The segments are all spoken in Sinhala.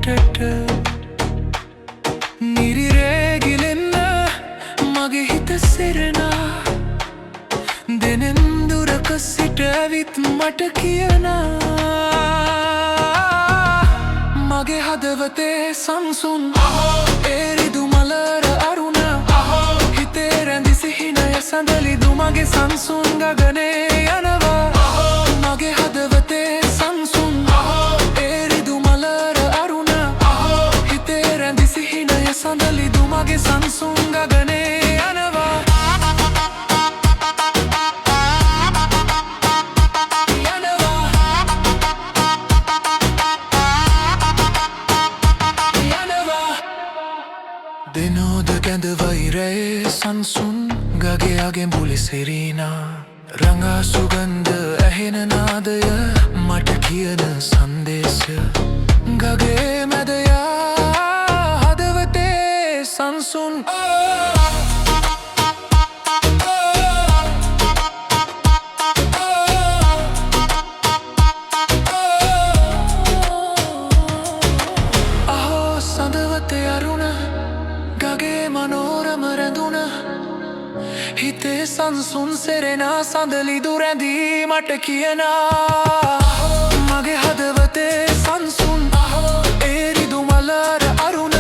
මටට නිරිරේගිලෙන්න මගේ හිත සෙරනා දෙනෙන් දුරක සිට ඇවිත් මට කියනා මගේ හදවතේ සංසුන් ඒරිදු මලර අරුණ හිතේ රැඳි සිහිනය සඳලිදු මගේ සංසුන් ගගනේ යනවා මගේ හදවතේ සංසුන් ඒරිදු මලර අරුණ හිතේ රැඳි සිහිනය සඳලිදු මගේ සංසුන් ගගනේ යනවා දෙනෝද ගැඳ වෛරයේ සංසුන් ගගේ අගෙඹුලි සිරීනා රඟා සුගන්ධ ඇහෙන නාදය මට කියන සංදේශය ගගේ මැදයා හදවතේ සංසුන් අහෝ සඳවතේ අරුණ ගගේ මනෝරම රැඳුන හිතේ සංසුන් සෙරෙනා සඳලිදු රැඳී මට කියනා මගේ හදවතේ සංසුන් ඒරිදු මලර අරුණ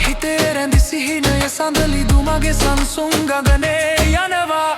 හිතේ රැඳි සිහිනය සඳලිදු මගේ සංසුන් ගගනේ යනවා